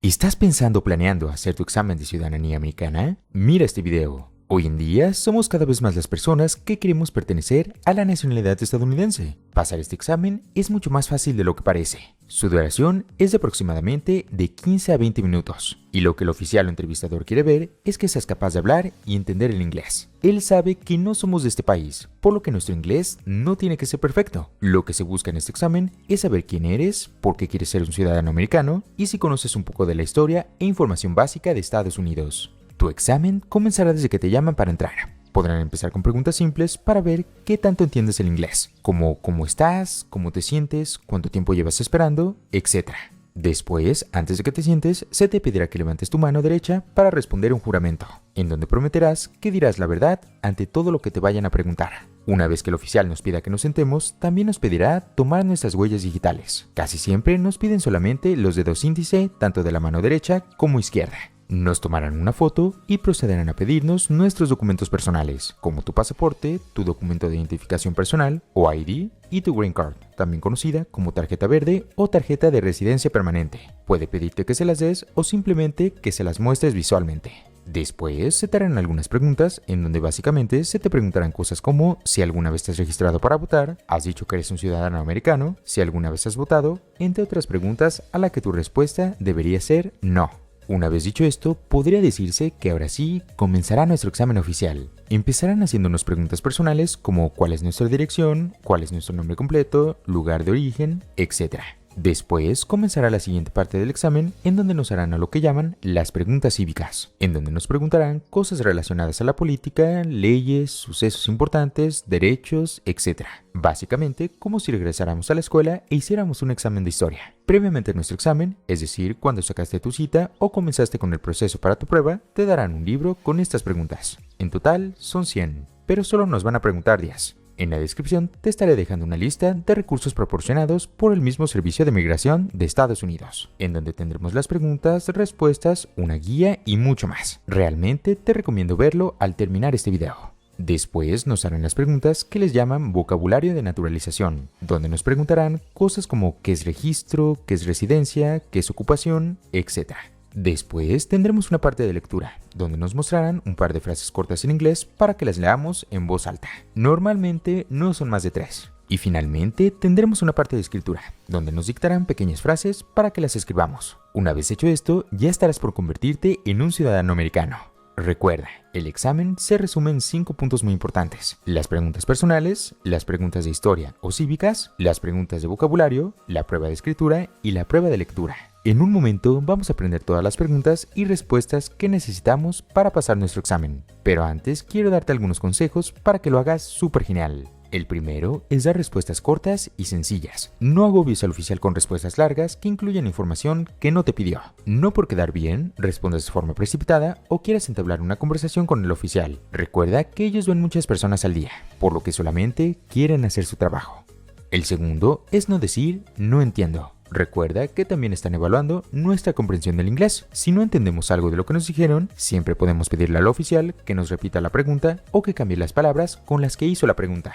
¿Estás pensando o planeando hacer tu examen de ciudadanía americana? Mira este video. Hoy en día somos cada vez más las personas que queremos pertenecer a la nacionalidad estadounidense. Pasar este examen es mucho más fácil de lo que parece. Su duración es de aproximadamente de 15 a 20 minutos, y lo que el oficial o entrevistador quiere ver es que seas capaz de hablar y entender el inglés. Él sabe que no somos de este país, por lo que nuestro inglés no tiene que ser perfecto. Lo que se busca en este examen es saber quién eres, por qué quieres ser un ciudadano americano y si conoces un poco de la historia e información básica de Estados Unidos. Tu examen comenzará desde que te llaman para entrar. Podrán empezar con preguntas simples para ver qué tanto entiendes el inglés, como cómo estás, cómo te sientes, cuánto tiempo llevas esperando, etc. Después, antes de que te sientes, se te pedirá que levantes tu mano derecha para responder un juramento, en donde prometerás que dirás la verdad ante todo lo que te vayan a preguntar. Una vez que el oficial nos pida que nos sentemos, también nos pedirá tomar nuestras huellas digitales. Casi siempre nos piden solamente los dedos índice, tanto de la mano derecha como izquierda. Nos tomarán una foto y procederán a pedirnos nuestros documentos personales, como tu pasaporte, tu documento de identificación personal o ID y tu Green Card, también conocida como tarjeta verde o tarjeta de residencia permanente. Puede pedirte que se las des o simplemente que se las muestres visualmente. Después se te harán algunas preguntas en donde básicamente se te preguntarán cosas como si alguna vez te has registrado para votar, has dicho que eres un ciudadano americano, si alguna vez has votado, entre otras preguntas a la que tu respuesta debería ser no. Una vez dicho esto, podría decirse que ahora sí comenzará nuestro examen oficial. Empezarán haciéndonos preguntas personales como cuál es nuestra dirección, cuál es nuestro nombre completo, lugar de origen, etc. Después comenzará la siguiente parte del examen en donde nos harán a lo que llaman las preguntas cívicas, en donde nos preguntarán cosas relacionadas a la política, leyes, sucesos importantes, derechos, etc. Básicamente como si regresáramos a la escuela e hiciéramos un examen de historia. Previamente a nuestro examen, es decir, cuando sacaste tu cita o comenzaste con el proceso para tu prueba, te darán un libro con estas preguntas. En total son 100, pero solo nos van a preguntar 10. En la descripción te estaré dejando una lista de recursos proporcionados por el mismo Servicio de Migración de Estados Unidos, en donde tendremos las preguntas, respuestas, una guía y mucho más. Realmente te recomiendo verlo al terminar este video. Después nos harán las preguntas que les llaman vocabulario de naturalización, donde nos preguntarán cosas como qué es registro, qué es residencia, qué es ocupación, etc. Después tendremos una parte de lectura, donde nos mostrarán un par de frases cortas en inglés para que las leamos en voz alta. Normalmente no son más de 3. Y finalmente tendremos una parte de escritura, donde nos dictarán pequeñas frases para que las escribamos. Una vez hecho esto, ya estarás por convertirte en un ciudadano americano. Recuerda, el examen se resume en 5 puntos muy importantes: las preguntas personales, las preguntas de historia o cívicas, las preguntas de vocabulario, la prueba de escritura y la prueba de lectura. En un momento vamos a aprender todas las preguntas y respuestas que necesitamos para pasar nuestro examen. Pero antes quiero darte algunos consejos para que lo hagas súper genial. El primero es dar respuestas cortas y sencillas. No agobies al oficial con respuestas largas que incluyan información que no te pidió. No por quedar bien, respondas de forma precipitada o quieras entablar una conversación con el oficial. Recuerda que ellos ven muchas personas al día, por lo que solamente quieren hacer su trabajo. El segundo es no decir no entiendo. Recuerda que también están evaluando nuestra comprensión del inglés. Si no entendemos algo de lo que nos dijeron, siempre podemos pedirle al oficial que nos repita la pregunta o que cambie las palabras con las que hizo la pregunta.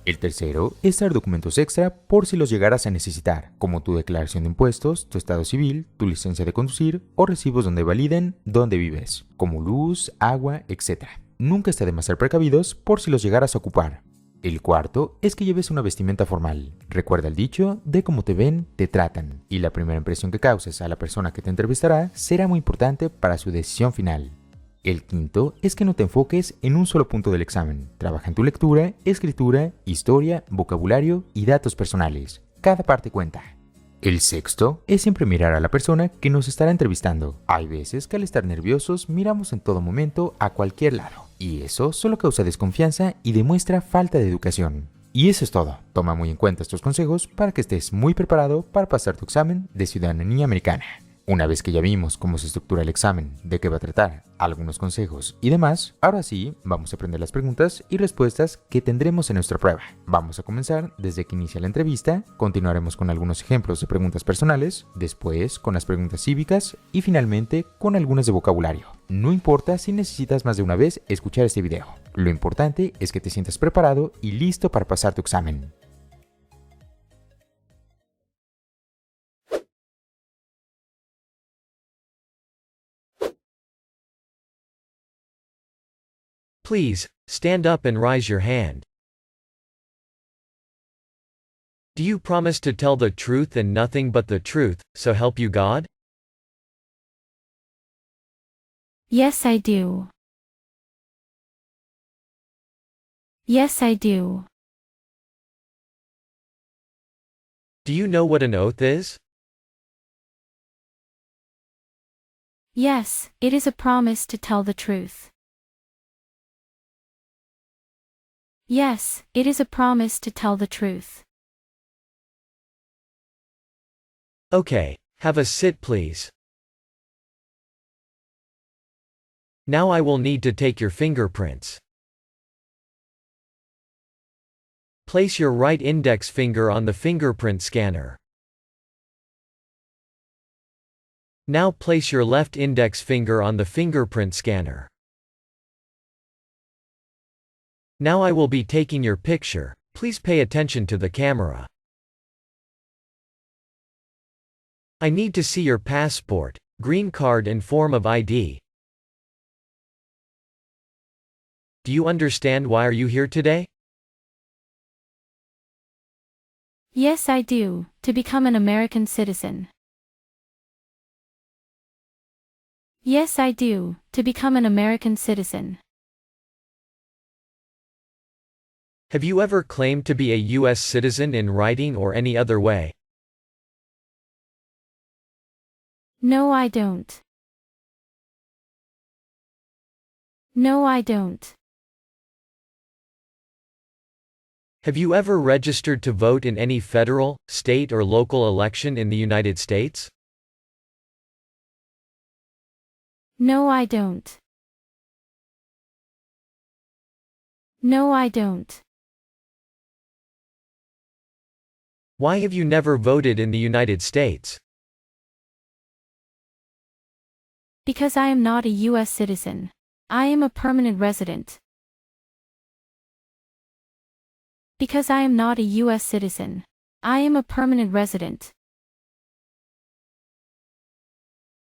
El tercero es dar documentos extra por si los llegaras a necesitar, como tu declaración de impuestos, tu estado civil, tu licencia de conducir o recibos donde validen dónde vives, como luz, agua, etc. Nunca está de más ser precavidos por si los llegaras a ocupar. El cuarto es que lleves una vestimenta formal. Recuerda el dicho de cómo te ven, te tratan, y la primera impresión que causes a la persona que te entrevistará será muy importante para su decisión final. El quinto es que no te enfoques en un solo punto del examen. Trabaja en tu lectura, escritura, historia, vocabulario y datos personales. Cada parte cuenta. El sexto es siempre mirar a la persona que nos estará entrevistando. Hay veces que al estar nerviosos miramos en todo momento a cualquier lado, y eso solo causa desconfianza y demuestra falta de educación. Y eso es todo. Toma muy en cuenta estos consejos para que estés muy preparado para pasar tu examen de ciudadanía americana. Una vez que ya vimos cómo se estructura el examen, de qué va a tratar, algunos consejos y demás, ahora sí vamos a aprender las preguntas y respuestas que tendremos en nuestra prueba. Vamos a comenzar desde que inicia la entrevista, continuaremos con algunos ejemplos de preguntas personales, después con las preguntas cívicas y finalmente con algunas de vocabulario. No importa si necesitas más de una vez escuchar este video, lo importante es que te sientas preparado y listo para pasar tu examen. Please, stand up and raise your hand. Do you promise to tell the truth and nothing but the truth, so help you God? Yes, I do. Yes, I do. Do you know what an oath is? Yes, it is a promise to tell the truth. Yes, it is a promise to tell the truth. Okay, have a sit please. Now I will need to take your fingerprints. Place your right index finger on the fingerprint scanner. Now place your left index finger on the fingerprint scanner. Now I will be taking your picture. Please pay attention to the camera. I need to see your passport, green card and form of ID. Do you understand why are you here today? Yes, I do, to become an American citizen. Yes, I do, to become an American citizen. Have you ever claimed to be a U.S. citizen in writing or any other way? No, I don't. No, I don't. Have you ever registered to vote in any federal, state or local election in the United States? No, I don't. No, I don't. Why have you never voted in the United States? Because I am not a U.S. citizen. I am a permanent resident. Because I am not a U.S. citizen. I am a permanent resident.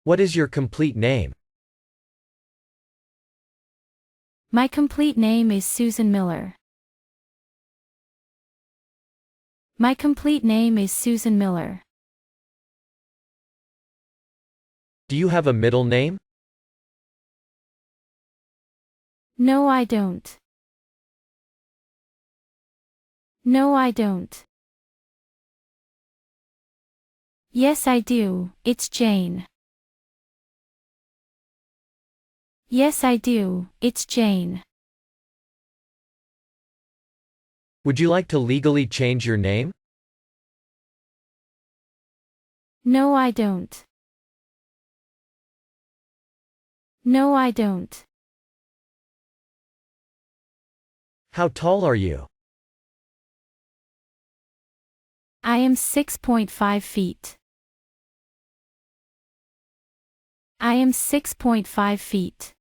What is your complete name? My complete name is Susan Miller. My complete name is Susan Miller. Do you have a middle name? No, I don't. No, I don't. Yes, I do, it's Jane. Yes, I do, it's Jane. Would you like to legally change your name? No, I don't. No, I don't. How tall are you? I am 6.5 feet. I am 6.5 feet.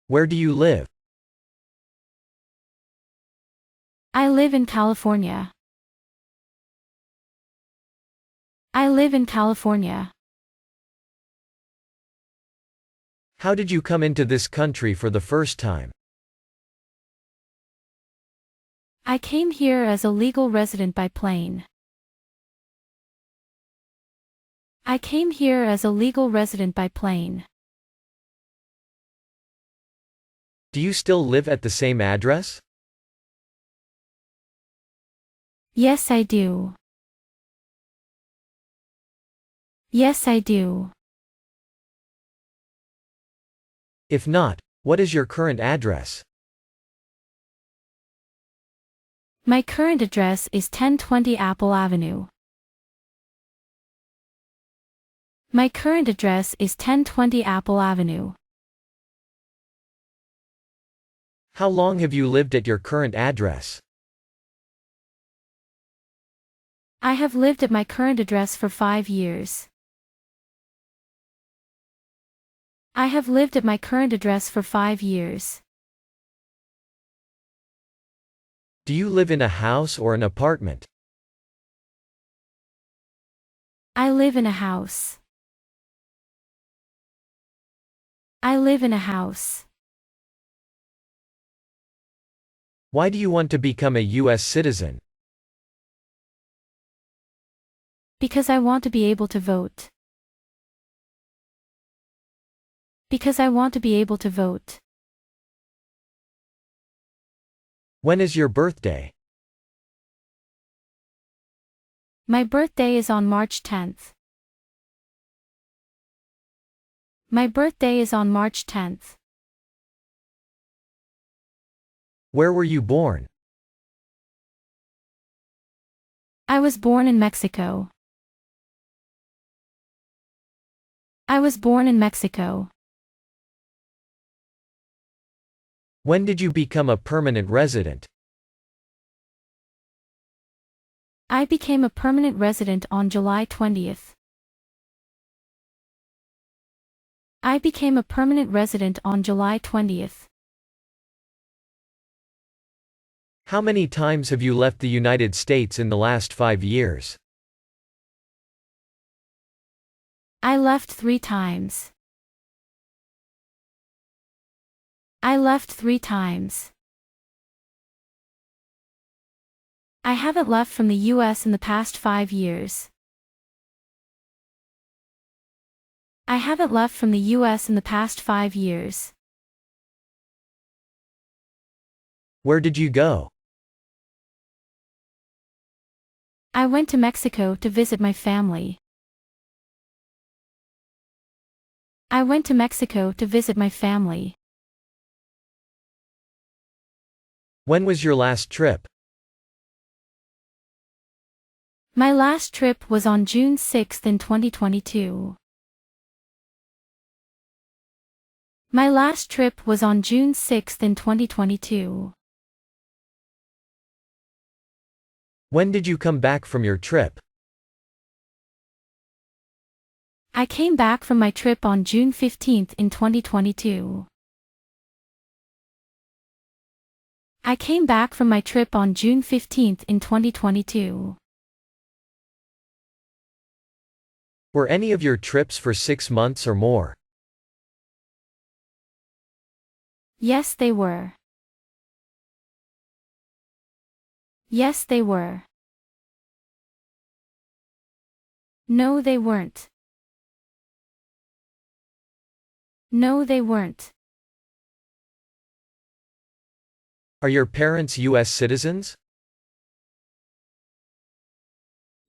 Where do you live? I live in California. I live in California. How did you come into this country for the first time? I came here as a legal resident by plane. I came here as a legal resident by plane. Do you still live at the same address? Yes, I do. Yes, I do. If not, what is your current address? My current address is 1020 Apple Avenue. My current address is 1020 Apple Avenue. How long have you lived at your current address? I have lived at my current address for 5 years. I have lived at my current address for 5 years. Do you live in a house or an apartment? I live in a house. I live in a house. Why do you want to become a U.S. citizen? Because I want to be able to vote. Because I want to be able to vote. When is your birthday? My birthday is on March 10th. My birthday is on March 10th. Where were you born? I was born in Mexico. I was born in Mexico. When did you become a permanent resident? I became a permanent resident on July 20th. I became a permanent resident on July 20th. How many times have you left the United States in the last 5 years? I left 3 times. I left 3 times. I haven't left from the U.S. in the past 5 years. I haven't left from the U.S. in the past 5 years. Where did you go? I went to Mexico to visit my family. I went to Mexico to visit my family. When was your last trip? My last trip was on June 6th in 2022. My last trip was on June 6th in 2022. When did you come back from your trip? I came back from my trip on June 15th in 2022. I came back from my trip on June 15th in 2022. Were any of your trips for 6 months or more? Yes, they were. Yes, they were. No, they weren't. No, they weren't. Are your parents U.S. citizens?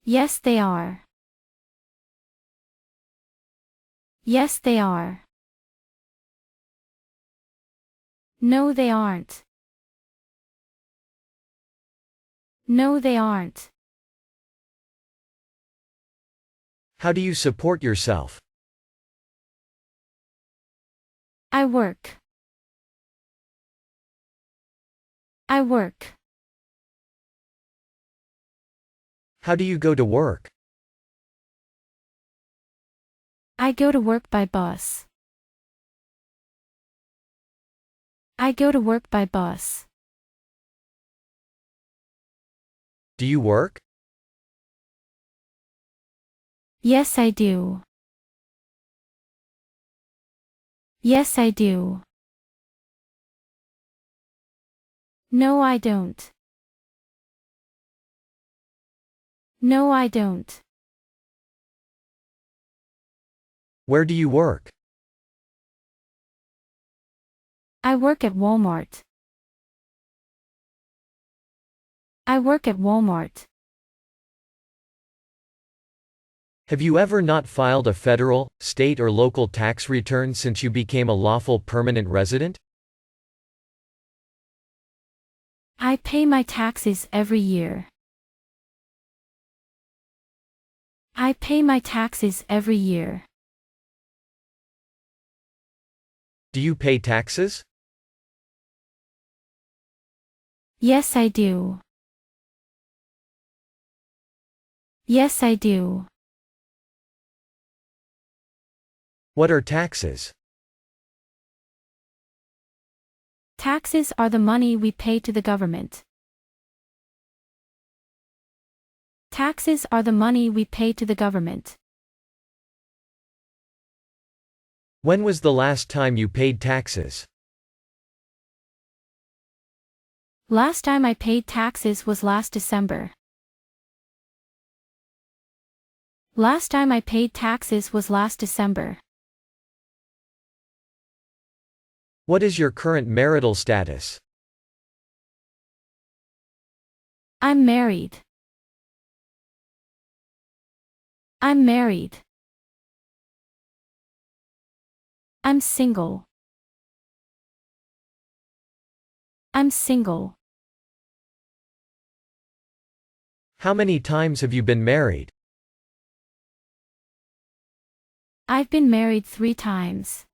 Yes, they are. Yes, they are. No, they aren't. No, they aren't. How do you support yourself? I work. I work. How do you go to work? I go to work by bus. I go to work by bus. Do you work? Yes, I do. Yes, I do. No, I don't. No, I don't. Where do you work? I work at Walmart. I work at Walmart. Have you ever not filed a federal, state or local tax return since you became a lawful permanent resident? I pay my taxes every year. I pay my taxes every year. Do you pay taxes? Yes, I do. Yes, I do. What are taxes? Taxes are the money we pay to the government. Taxes are the money we pay to the government. When was the last time you paid taxes? Last time I paid taxes was last December. Last time I paid taxes was last December. What is your current marital status? I'm married. I'm married. I'm single. I'm single. How many times have you been married? I've been married 3 times.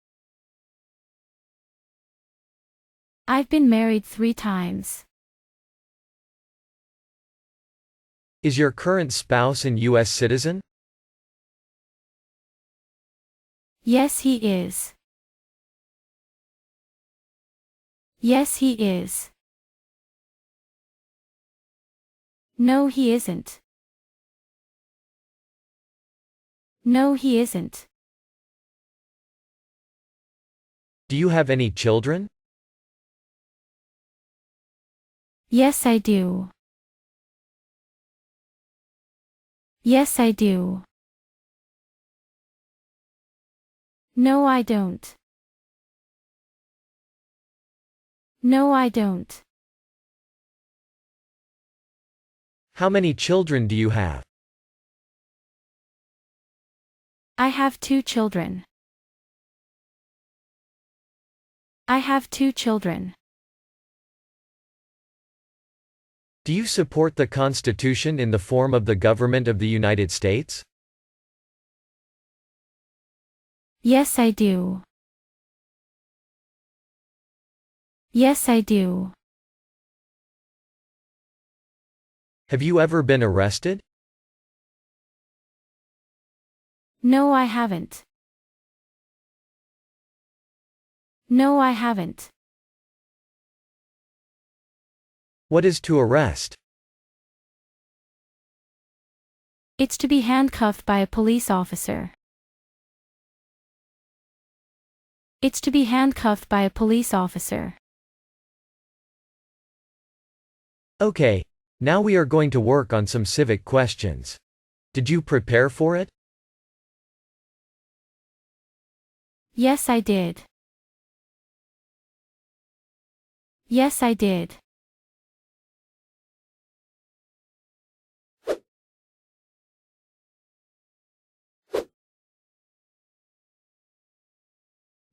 I've been married 3 times. Is your current spouse an U.S. citizen? Yes, he is. Yes, he is. No, he isn't. No, he isn't. Do you have any children? Yes, I do. Yes, I do. No, I don't. No, I don't. How many children do you have? I have 2 children. I have 2 children. Do you support the Constitution in the form of the government of the United States? Yes, I do. Yes, I do. Have you ever been arrested? No, I haven't. No, I haven't. What is to arrest? It's to be handcuffed by a police officer. It's to be handcuffed by a police officer. Okay, now we are going to work on some civic questions. Did you prepare for it? Yes, I did. Yes, I did.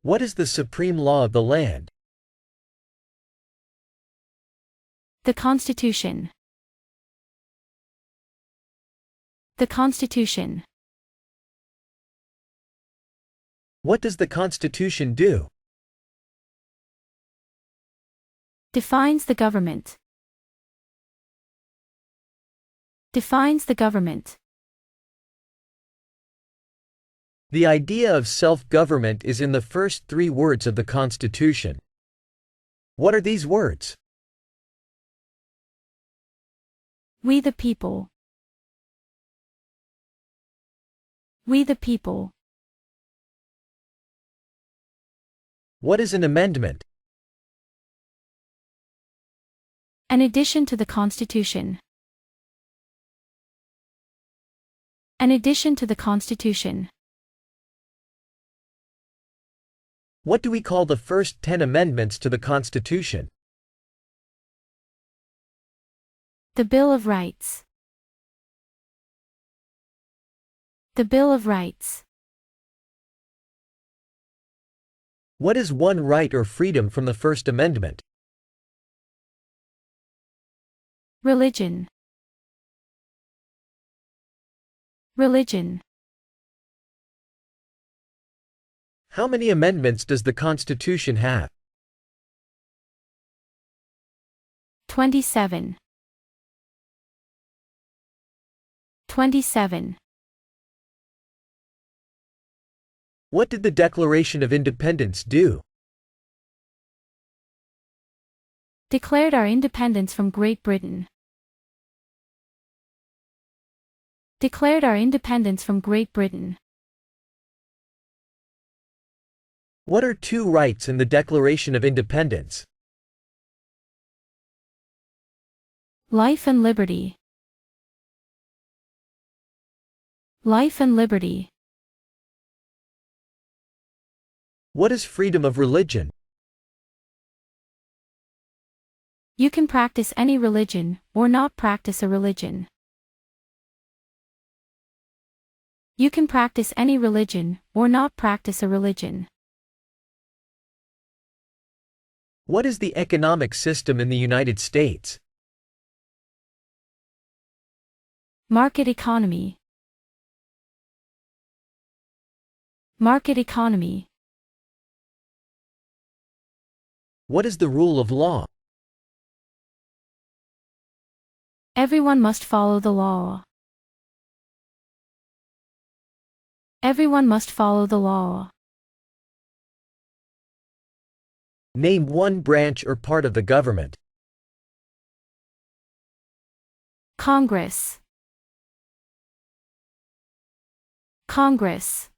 What is the supreme law of the land? The Constitution. The Constitution. What does the Constitution do? Defines the government. Defines the government. The idea of self-government is in the first 3 words of the Constitution. What are these words? We the people. We the people. What is an amendment? An addition to the Constitution. An addition to the Constitution. What do we call the first 10 amendments to the Constitution? The Bill of Rights. The Bill of Rights. What is one right or freedom from the First Amendment? Religion. Religion. How many amendments does the Constitution have? 27. 27. What did the Declaration of Independence do? Declared our independence from Great Britain. Declared our independence from Great Britain. What are two rights in the Declaration of Independence? Life and liberty. Life and liberty. What is freedom of religion? You can practice any religion, or not practice a religion. You can practice any religion, or not practice a religion. What is the economic system in the United States? Market economy. Market economy. What is the rule of law? Everyone must follow the law. Everyone must follow the law. Name one branch or part of the government. Congress. Congress.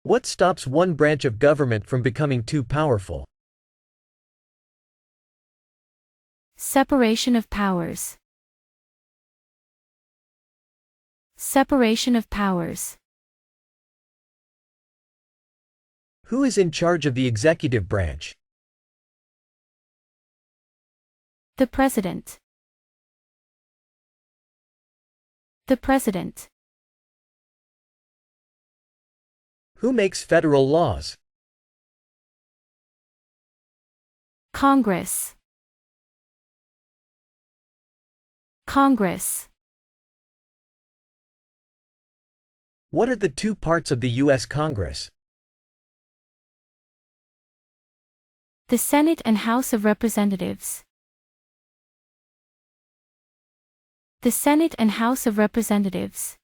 What stops one branch of government from becoming too powerful? Separation of powers. Separation of powers. Who is in charge of the executive branch? The President. The President. Who makes federal laws? Congress. Congress. What are the two parts of the U.S. Congress? The Senate and House of Representatives. The Senate and House of Representatives.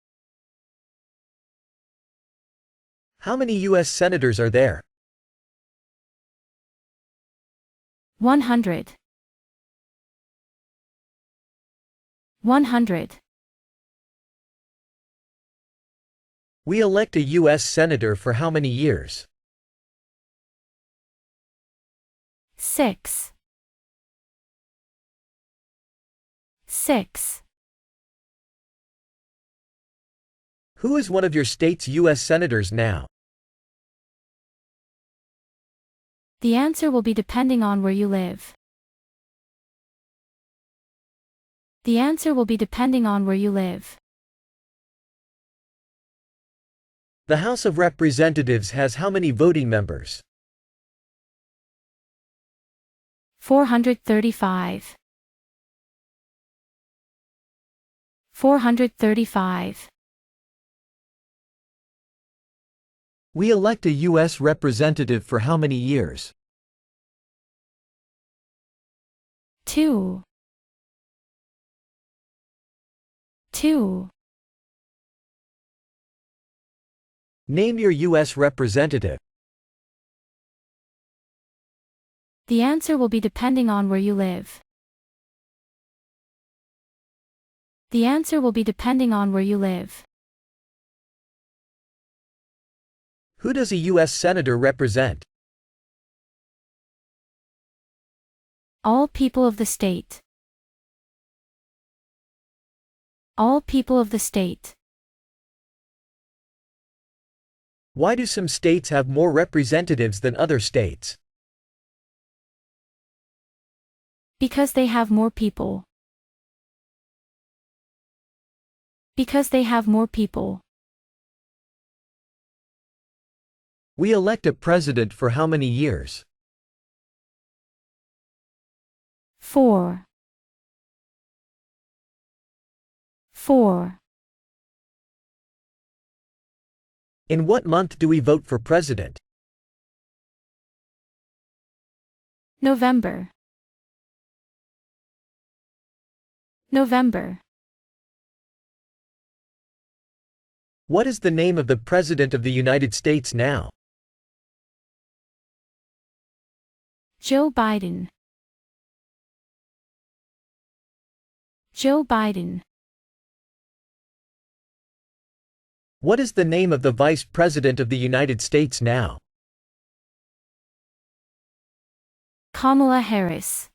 How many U.S. senators are there? 100. 100. We elect a U.S. senator for how many years? 6. 6. Who is one of your state's U.S. senators now? The answer will be depending on where you live. The answer will be depending on where you live. The House of Representatives has how many voting members? 435. 435. We elect a U.S. representative for how many years? 2. 2. Name your U.S. representative. The answer will be depending on where you live. The answer will be depending on where you live. Who does a U.S. senator represent? All people of the state. All people of the state. Why do some states have more representatives than other states? Because they have more people. Because they have more people. We elect a president for how many years? 4. 4. In what month do we vote for president? November. November. What is the name of the President of the United States now? Joe Biden. Joe Biden. What is the name of the Vice President of the United States now? Kamala Harris.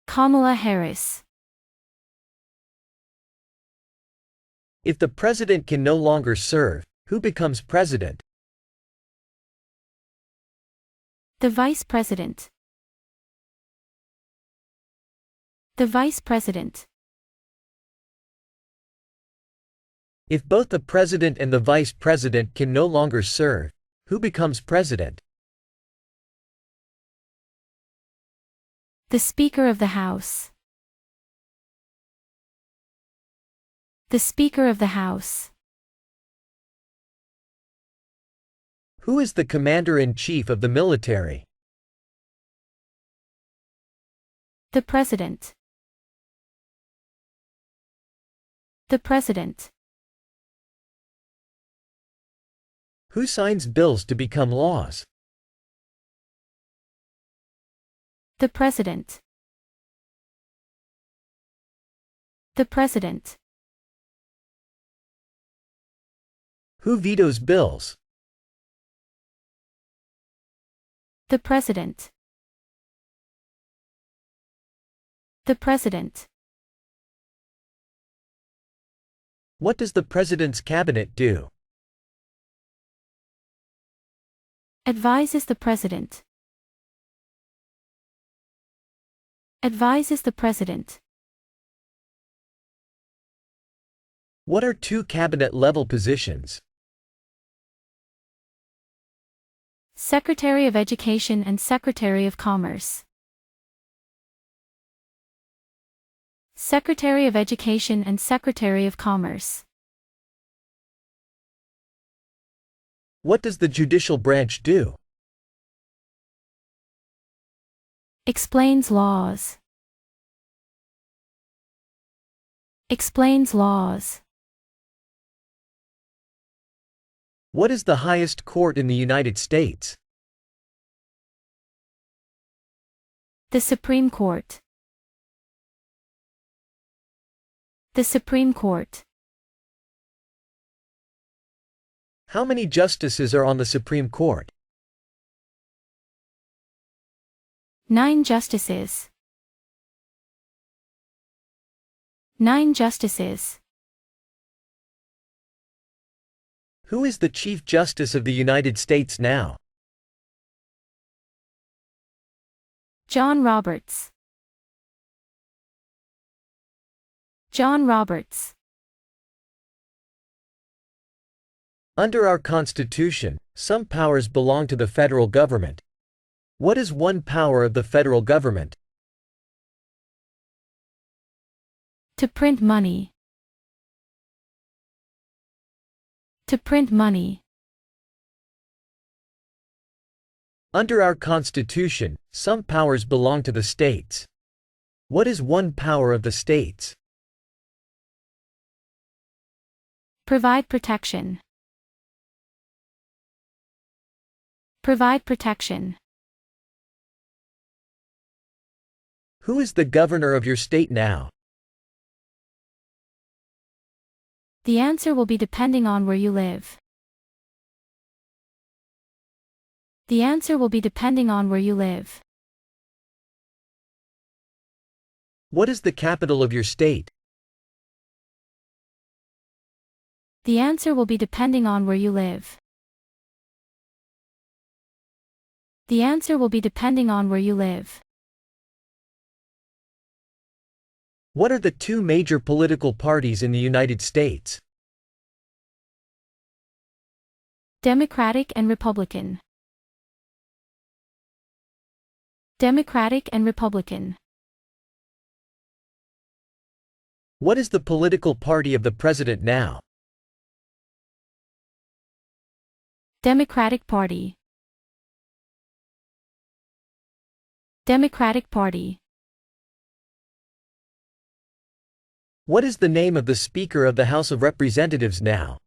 Kamala Harris. If the president can no longer serve, who becomes president? The Vice President. The Vice President. If both the president and the vice president can no longer serve, who becomes president? The Speaker of the House. The Speaker of the House. Who is the commander-in-chief of the military? The President. The President. Who signs bills to become laws? The President. The President. Who vetoes bills? The President. The President. What does the president's cabinet do? Advises the President. Advises the President. What are two cabinet-level positions? Secretary of Education and Secretary of Commerce. Secretary of Education and Secretary of Commerce. What does the judicial branch do? Explains laws. Explains laws. What is the highest court in the United States? The Supreme Court. The Supreme Court. How many justices are on the Supreme Court? 9 justices. 9 justices. Who is the Chief Justice of the United States now? John Roberts. John Roberts. Under our Constitution, some powers belong to the federal government. What is one power of the federal government? To print money. To print money. Under our Constitution, some powers belong to the states. What is one power of the states? Provide protection. Provide protection. Who is the governor of your state now? The answer will be depending on where you live. The answer will be depending on where you live. What is the capital of your state? The answer will be depending on where you live. The answer will be depending on where you live. What are the two major political parties in the United States? Democratic and Republican. Democratic and Republican. What is the political party of the president now? Democratic Party. Democratic Party. What is the name of the Speaker of the House of Representatives now?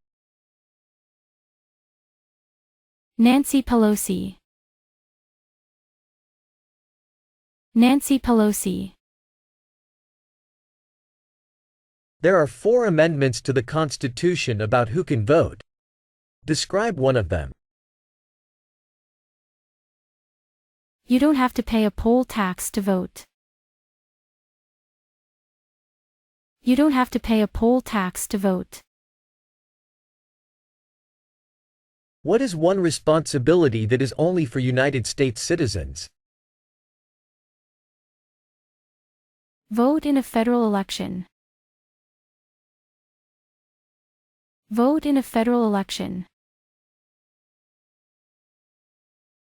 Nancy Pelosi. Nancy Pelosi. There are 4 amendments to the Constitution about who can vote. Describe one of them. You don't have to pay a poll tax to vote. You don't have to pay a poll tax to vote. What is one responsibility that is only for United States citizens? Vote in a federal election. Vote in a federal election.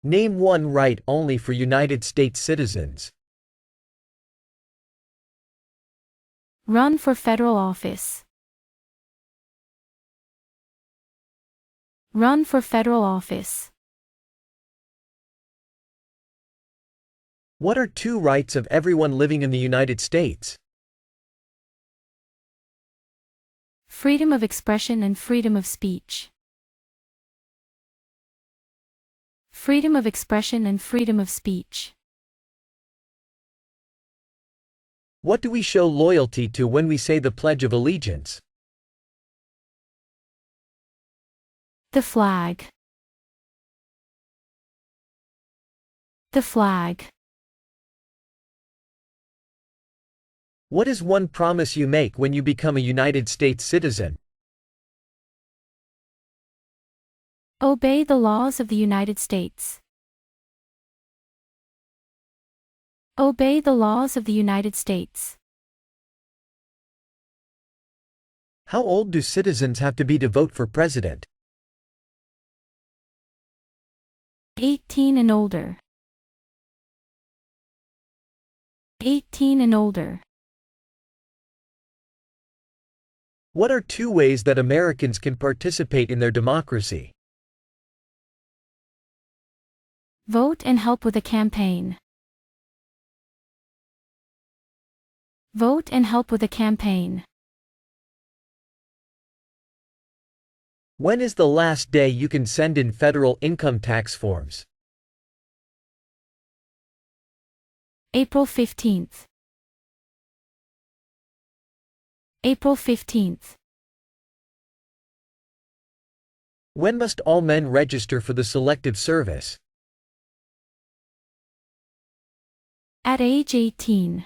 Name one right only for United States citizens. Run for federal office. Run for federal office. What are 2 rights of everyone living in the United States? Freedom of expression and freedom of speech. Freedom of expression and freedom of speech. What do we show loyalty to when we say the Pledge of Allegiance? The flag. The flag. What is one promise you make when you become a United States citizen? Obey the laws of the United States. Obey the laws of the United States. How old do citizens have to be to vote for president? 18 and older. 18 and older. What are 2 ways that Americans can participate in their democracy? Vote and help with a campaign. Vote and help with a campaign. When is the last day you can send in federal income tax forms? April 15th. April 15th. When must all men register for the Selective Service? At age 18.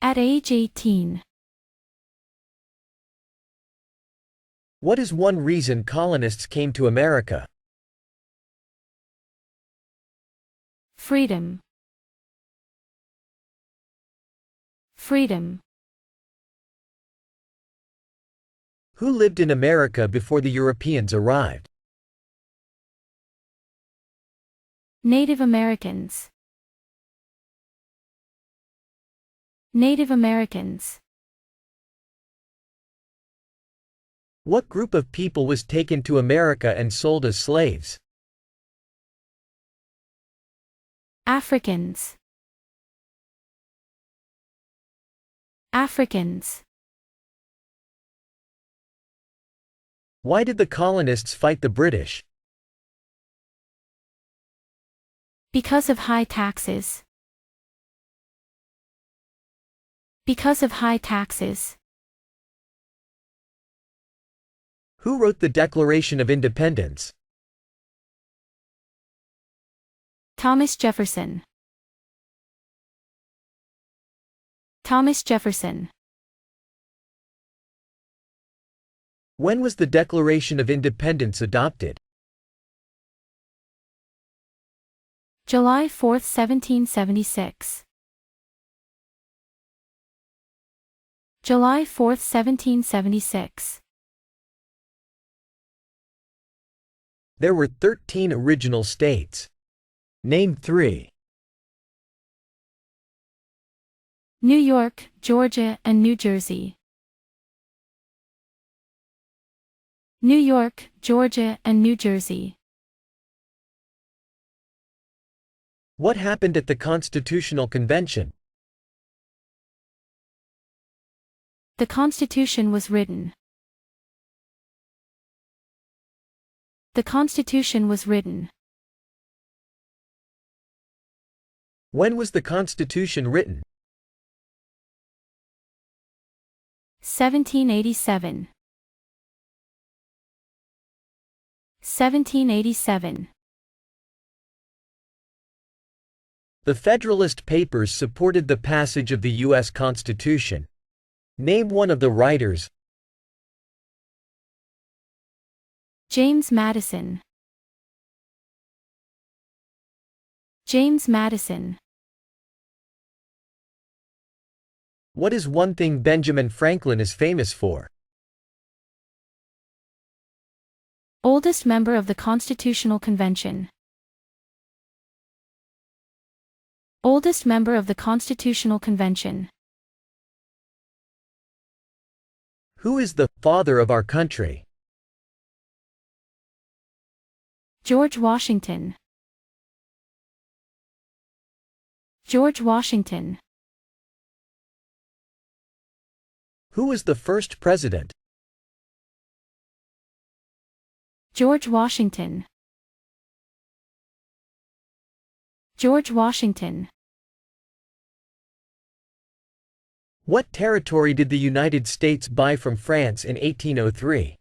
At age 18. What is one reason colonists came to America? Freedom. Freedom. Who lived in America before the Europeans arrived? Native Americans. Native Americans. What group of people was taken to America and sold as slaves? Africans. Africans. Why did the colonists fight the British? Because of high taxes. Because of high taxes. Who wrote the Declaration of Independence? Thomas Jefferson. Thomas Jefferson. When was the Declaration of Independence adopted? July 4, 1776. July 4, 1776. There were 13 original states. Name 3. New York, Georgia, and New Jersey. New York, Georgia, and New Jersey. What happened at the Constitutional Convention? The Constitution was written. The Constitution was written. When was the Constitution written? 1787. 1787. The Federalist Papers supported the passage of the U.S. Constitution. Name one of the writers. James Madison. James Madison. What is one thing Benjamin Franklin is famous for? Oldest member of the Constitutional Convention. Oldest member of the Constitutional Convention. Who is the father of our country? George Washington. George Washington. Who was the first president? George Washington. George Washington. What territory did the United States buy from France in 1803?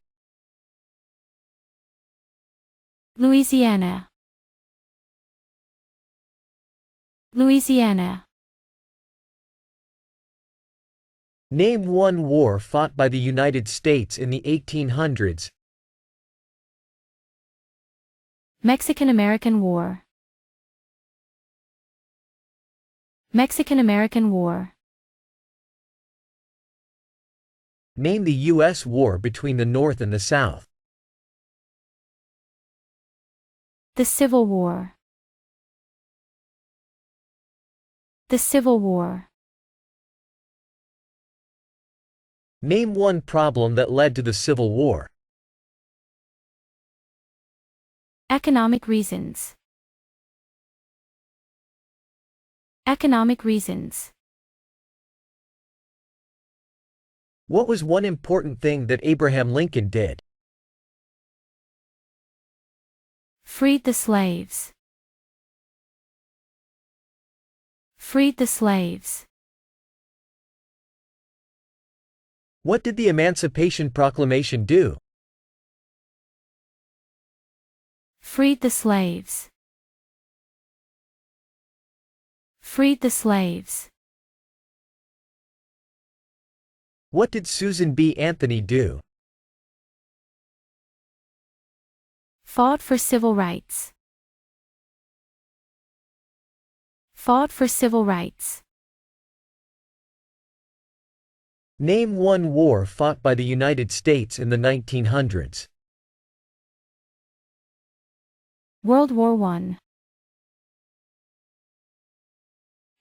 Louisiana. Louisiana. Name one war fought by the United States in the 1800s. Mexican-American War. Mexican-American War. Name the U.S. war between the North and the South. The Civil War. The Civil War. Name one problem that led to the Civil War. Economic reasons. Economic reasons. What was one important thing that Abraham Lincoln did? Freed the slaves. Freed the slaves. What did the Emancipation Proclamation do? Freed the slaves. Freed the slaves. What did Susan B. Anthony do? Fought for civil rights. Fought for civil rights. Name one war fought by the United States in the 1900s. World War I.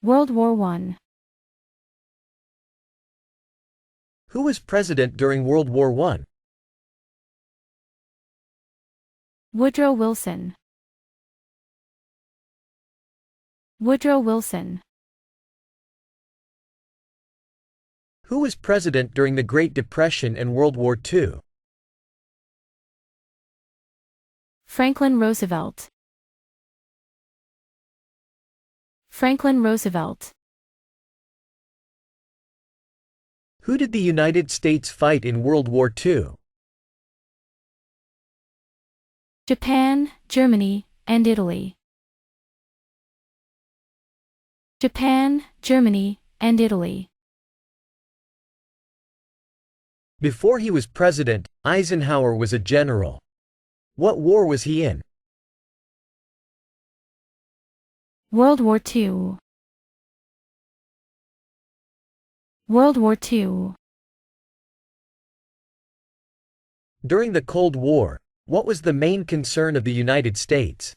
World War I. Who was president during World War I? Woodrow Wilson. Woodrow Wilson. Who was president during the Great Depression and World War II? Franklin Roosevelt. Franklin Roosevelt. Who did the United States fight in World War II? Japan, Germany, and Italy. Japan, Germany, and Italy. Before he was president, Eisenhower was a general. What war was he in? World War II. World War II. During the Cold War, what was the main concern of the United States?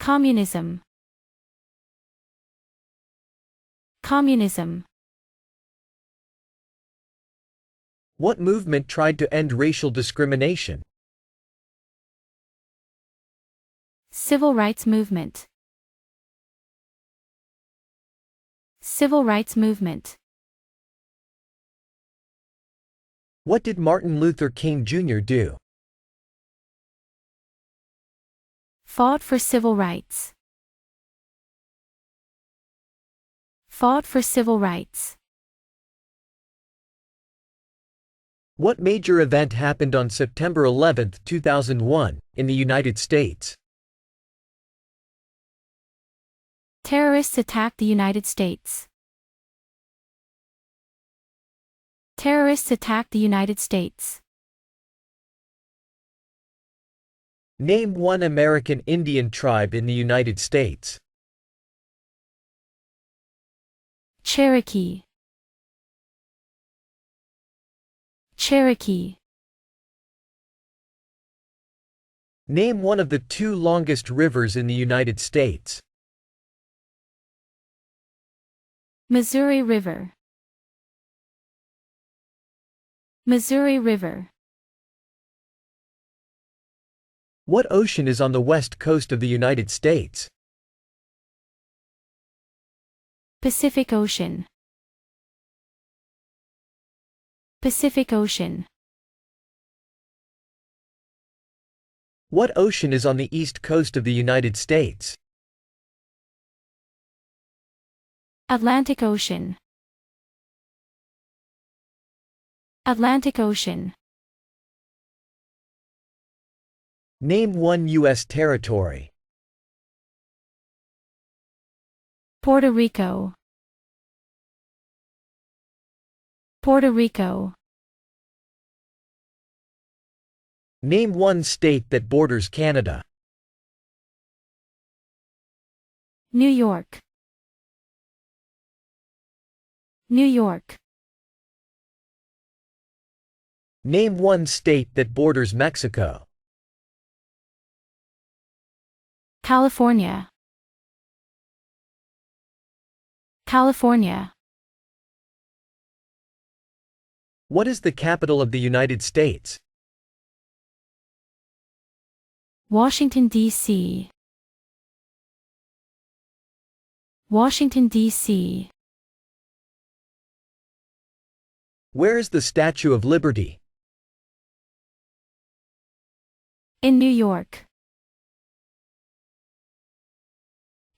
Communism. Communism. What movement tried to end racial discrimination? Civil rights movement. Civil rights movement. What did Martin Luther King Jr. do? Fought for civil rights. Fought for civil rights. What major event happened on September 11, 2001, in the United States? Terrorists attacked the United States. Terrorists attacked the United States. Name one American Indian tribe in the United States. Cherokee. Cherokee. Name one of the two longest rivers in the United States. Missouri River. Missouri River. What ocean is on the west coast of the United States? Pacific Ocean. Pacific Ocean. What ocean is on the east coast of the United States? Atlantic Ocean. Atlantic Ocean. Name one U.S. territory. Puerto Rico. Puerto Rico. Name one state that borders Canada. New York. New York. Name one state that borders Mexico. California. California. What is the capital of the United States? Washington, D.C. Washington, D.C. Where is the Statue of Liberty? In New York.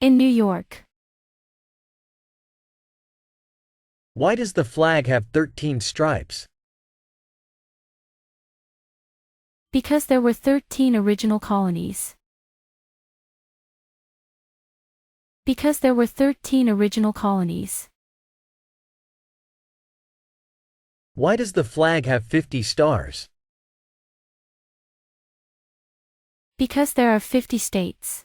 In New York. Why does the flag have 13 stripes? Because there were 13 original colonies. Because there were 13 original colonies. Why does the flag have 50 stars? Because there are 50 states.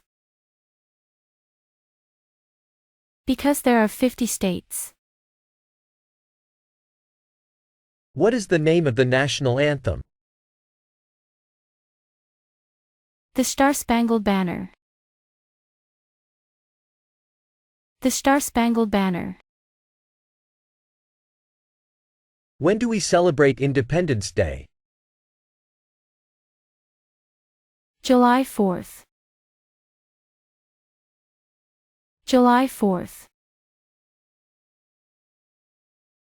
Because there are 50 states. What is the name of the national anthem? The Star-Spangled Banner. The Star-Spangled Banner. When do we celebrate Independence Day? July 4th. July 4th.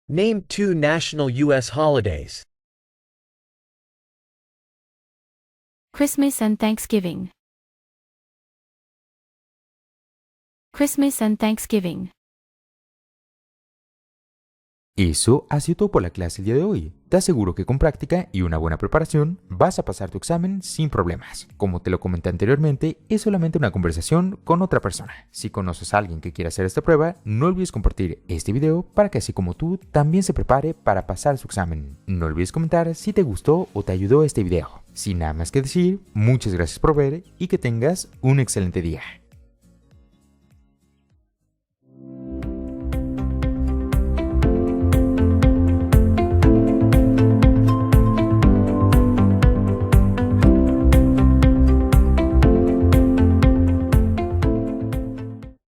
Name two national U.S. holidays. Christmas and Thanksgiving. Christmas and Thanksgiving. Eso ha sido todo por la clase el día de hoy. Te aseguro que con práctica y una buena preparación vas a pasar tu examen sin problemas. Como te lo comenté anteriormente, es solamente una conversación con otra persona. Si conoces a alguien que quiera hacer esta prueba, no olvides compartir este video para que así como tú también se prepare para pasar su examen. No olvides comentar si te gustó o te ayudó este video. Sin nada más que decir, muchas gracias por ver y que tengas un excelente día.